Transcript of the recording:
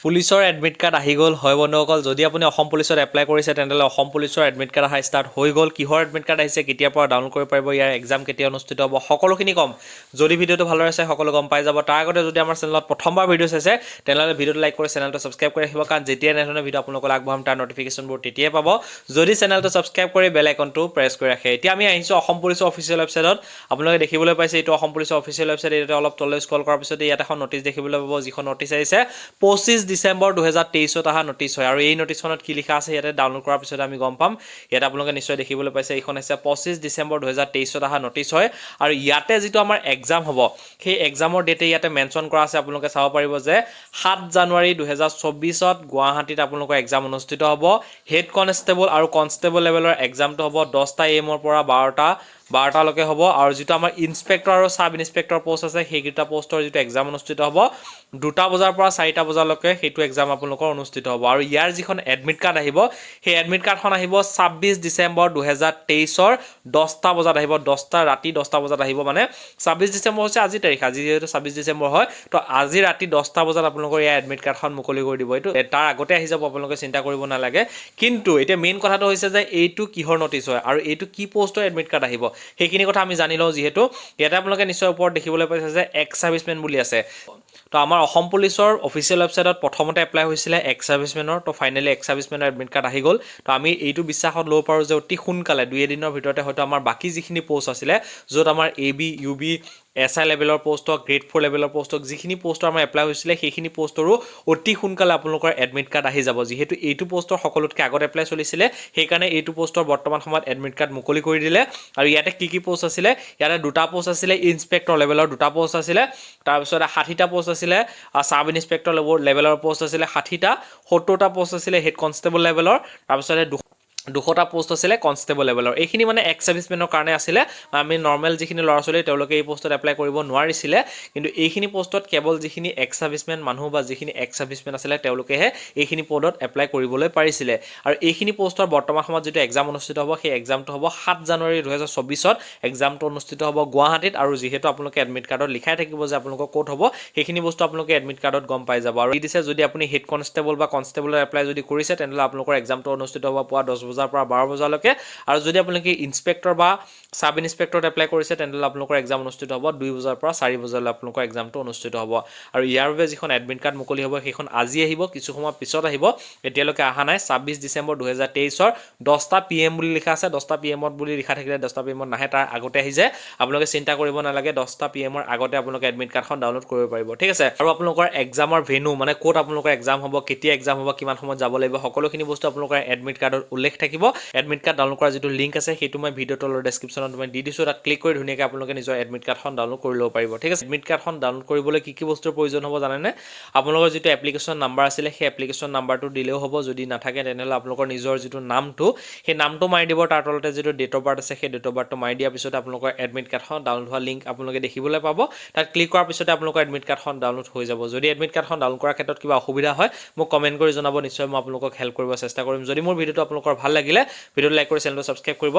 পুলিচৰ admit card আহি গ'ল হয় বন্ধুসকল যদি আপুনি অসম পুলিচত এপ্লাই কৰিছে তেন্তে অসম পুলিচৰ এডমিট কাৰ্ড আহা ষ্টাৰ্ট হৈ গ'ল কিহৰ এডমিট কাৰ্ড আহিছে কেতিয়াৰ পৰা ডাউনলোড কৰিব পাৰিব ইয়াৰ এক্সাম কেতিয়া অনুষ্ঠিত হ'ব সকলোখিনি কম যদি ভিডিঅ'টো ভাল হৈছে সকলো গম পাই যাব তাৰ আগতে যদি আমাৰ চেনেলত প্ৰথমবাৰ ভিডিঅ' চাইছে তেনেহ'লে ভিডিঅ'টো লাইক কৰি চেনেলটো ছাবস্ক্ৰাইব কৰি ৰাখিব কাৰণ যেতিয়া এনেধৰণৰ ভিডিঅ' আপোনালোকক আগবঢ়াম তাৰ নটিফিকেশ্যনবোৰ তেতিয়াই পাব যদি চেনেলটো ছাবস্ক্ৰাইব কৰি বেল আইকনটো প্ৰেছ কৰি ৰাখে এতিয়া আমি আহিছোঁ অসম পুলিচৰ অফিচিয়েল ৱেবছাইটত আপোনালোকে দেখিবলৈ পাইছে এইটো অসম পুলিচৰ অফিচিয়েল ৱেবছাইট ইয়াতে অলপ তললৈ স্ক্ৰল কৰাৰ পিছত ইয়াত এখন নটিচ দেখিবলৈ পাব যিখন নটিচ আহিছে 25 ডিচেম্বৰ 2023 অহা নটিচ হয় আৰু এই নটিচখনত কি লিখা আছে ইয়াতে ডাউনলোড কৰাৰ পিছত আমি গম পাম ইয়াত আপোনালোকে নিশ্চয় দেখিবলৈ পাইছে এইখন আছে 25 ডিচেম্বৰ 2023 অহা নটিচ হয় আৰু ইয়াতে যেটো আমাৰ এক্সাম হ'ব সেই এক্সামৰ ডেটে ইয়াতে মেনশ্যন কৰা আছে আপোনালোকে চাব পাৰিব যে 7 জানুৱাৰী 2024 ত গুৱাহাটীত আপোনালোকৰ এক্সাম অনুষ্ঠিত হ'ব হেড কনষ্টেবল আৰু কনষ্টেবল লেভেলৰ এক্সামটো হ'ব 10টা AM ৰ পৰা 12টা লৈকে হ'ব আৰু যেটো আমাৰ ইনস্পেক্টৰ আৰু সাব ইনস্পেক্টৰ পোষ্ট আছে সেইকেইটা পোষ্টৰ যেটো এক্সাম অনুষ্ঠিত হ'ব 2টা বজাৰ পৰা 4টা বজালৈকে সেইটো এক্সাম আপোনালোকৰ অনুষ্ঠিত হ'ব আৰু ইয়াৰ যিখন এডমিট কাৰ্ড আহিব সেই এডমিট কাৰ্ডখন আহিব 26 ডিচেম্বৰ 2023 ৰ 10টা বজাত আহিব 10টা ৰাতি 10টা বজাত আহিব মানে 26 ডিচেম্বৰ হৈছে আজি তাৰিখ আজি যেটো 26 ডিচেম্বৰ হয় তো আজি ৰাতি 10টা বজাত আপোনালোকৰ এই এডমিট কাৰ্ডখন মুকলি কৰি দিব এইটো তাৰ আগতে আহি যাব আপোনালোকে চিন্তা কৰিব নালাগে কিন্তু এতিয়া মেইন কথাটো হৈছে যে এইটো কিহৰ নটিচ হয় আৰু এইটো কি পোষ্টৰ এডমিট কাৰ্ড আহিব সেইখিনি কথা আমি জানি লওঁ যিহেতু ইয়াতে আপোনালোকে নিশ্চয় ওপৰত দেখিবলৈ পাইছে যে এক্স সাৰ্ভিসমেন বুলি আছে তো আমাৰ অসম পুলিচৰ অফিচিয়েল ৱেবছাইটত প্ৰথমতে এপ্লাই হৈছিলে এক্স সাৰ্ভিসমেনৰ তো ফাইনালি এক্স সাৰ্ভিসমেনৰ এডমিট কাৰ্ড আহি গ'ল তো আমি এইটো বিশ্বাসত ল'ব পাৰোঁ যে অতি সোনকালে 2-3 দিনৰ ভিতৰতে হয়তো আমাৰ বাকি যিখিনি পোষ্ট আছিলে য'ত আমাৰ AB UB SI লেভেলৰ পোষ্ট গ্ৰেড 4 লেভেলৰ পোষ্ট যিখিনি পোষ্টৰ আমাৰ এপ্লাই হৈছিলে সেইখিনি পোষ্টৰো অতি সোনকালে আপোনালোকৰ এডমিট কাৰ্ড আহি যাব যেহেতু এইটো পোষ্টৰ সকলোতকৈ আগত এপ্লাই চলিছিলে সেইকাৰণে এইটো পোষ্টৰ বৰ্তমান সময়ত এডমিট কাৰ্ড মুকলি কৰি দিলে আৰু ইয়াতে কি পোষ্ট আছিলে ইয়াতে দুটা পোষ্ট আছিলে ইনস্পেক্টৰ লেভেলৰ দুটা পোষ্ট আছিলে তাৰ পিছত 60টা পোষ্ট আছিলে সাব ইনস্পেক্টৰ লেভেলৰ পোষ্ট আছিলে 60টা 70টা পোষ্ট আছিলে হেড কনষ্টেবল লেভেলৰ তাৰ পিছত 200টা পোষ্ট আছিলে কনষ্টেবল লেভেলৰ এইখিনি মানে এক্স সাৰ্ভিসমেনৰ কাৰণে আছিলে আমি নৰ্মেল যিখিনি ল'ৰা ছোৱালী তেওঁলোকে এই পোষ্টত এপ্লাই কৰিব নোৱাৰিছিলে কিন্তু এইখিনি পোষ্টত কেৱল যিখিনি এক্স সাৰ্ভিসমেন মানুহ বা যিখিনি এক্স সাৰ্ভিসমেন আছিলে তেওঁলোকেহে এইখিনি পদত এপ্লাই কৰিবলৈ পাৰিছিলে আৰু এইখিনি পোষ্টৰ বৰ্তমান সময়ত যেটো এক্সাম অনুষ্ঠিত হ'ব সেই এক্সামটো হ'ব 7 জানুৱাৰী 2024 ত এক্সামটো অনুষ্ঠিত হ'ব গুৱাহাটীত আৰু যেহেতু আপোনালোকে এডমিট কাৰ্ডত লিখাই থাকিব যে আপোনালোকৰ ক'ত হ'ব সেইখিনি বস্তু আপোনালোকে এডমিট কাৰ্ডত গম পাই যাব আৰু দিছে যদি আপুনি হেড কনষ্টেবল বা কনষ্টেবলৰ এপ্লাই যদি কৰিছে তেন্তে আপোনালোকৰ এক্সামটো অনুষ্ঠিত হ'ব পুৱা 10 বজাৰ পৰা 12 বজালৈকে আৰু যদি আপোনালোকে ইনস্পেক্টৰ বা সাব ইনস্পেক্টৰত এপ্লাই কৰিছে তেন্তে আপোনালোকৰ এক্সাম অনুষ্ঠিত হ'ব 2 বজাৰ পৰা 4 বজালৈ আপোনালোকৰ এক্সামটো অনুষ্ঠিত হ'ব আৰু ইয়াৰ বাবে যিখন এডমিট কাৰ্ড মুকলি হ'ব সেইখন আজি আহিব কিছু সময় পিছত আহিব এতিয়ালৈকে অহা নাই 26 ডিচেম্বৰ 2023 ৰ 10টা PM বুলি লিখা আছে 10টা PM বুলি লিখা থাকিলে 10টা PM নাহে তাৰ আগতে আহি যায় আপোনালোকে চিন্তা কৰিব নালাগে 10টা PM আগতে আপোনালোকে এডমিট কাৰ্ডখন ডাউনলোড কৰিব পাৰিব ঠিক আছে আৰু আপোনালোকৰ এক্সামৰ ভেনু মানে ক'ত আপোনালোকৰ এক্সাম হ'ব কেতিয়া এক্সাম হ'ব কিমান সময়ত যাব লাগিব সকলোখিনি বস্তু আপোনালোকৰ এডমিট কাৰ্ডত উল্লেখ থাকিব এডমিট কাৰ্ড ডাউনলোড কৰাৰ যেটো লিংক আছে সেইটো মই ভিডিঅ' তলৰ ডেসক্ৰিপচনত মই দি দিছো তাত ক্লিক কৰি ধুনীয়াকৈ আপোনালোকে নিজৰ এডমিট কাৰ্ডখন ডাউনলোড কৰি ল'ব পাৰিব ঠিক আছে এডমিট কাৰ্ডখন ডাউনলোড কৰিবলৈ কি বস্তুৰ প্ৰয়োজন হ'ব জানেনে আপোনালোকৰ যেটো এপ্লিকেশন নাম্বাৰ আছিল সেই এপ্লিকেশন নাম্বাৰটো দিলেও হ'ব যদি নাথাকে তেনেহলে আপোনালোকৰ নিজৰ যেটো নামটো সেই নামটো মাৰি দিব তাৰ তলতে যেটো ডেট অফ বাৰ্থ আছে সেই ডেট অফ বাৰ্থটো মাৰি দিয়াৰ পিছত আপোনালোকৰ এডমিট কাৰ্ডখন ডাউনলোড হোৱা লিংক আপোনালোকে দেখিবলৈ পাব তাত ক্লিক কৰাৰ পিছত আপোনালোকৰ এডমিট কাৰ্ডখন ডাউনলোড হৈ যাব যদি এডমিট কাৰ্ডখন ডাউনলোড কৰাৰ ক্ষেত্ৰত কিবা অসুবিধা হয় মোক কমেন্ট কৰি জনাব নিশ্চয় মই আপোনালোকক হেল্প কৰিব চেষ্টা কৰিম যদি মোৰ ভিডিঅ'টো আপোনালোকৰ ভাল লাগিলে ভিডিঅ'টো লাইক কৰি চেনেলটো সাবস্ক্ৰাইব কৰিব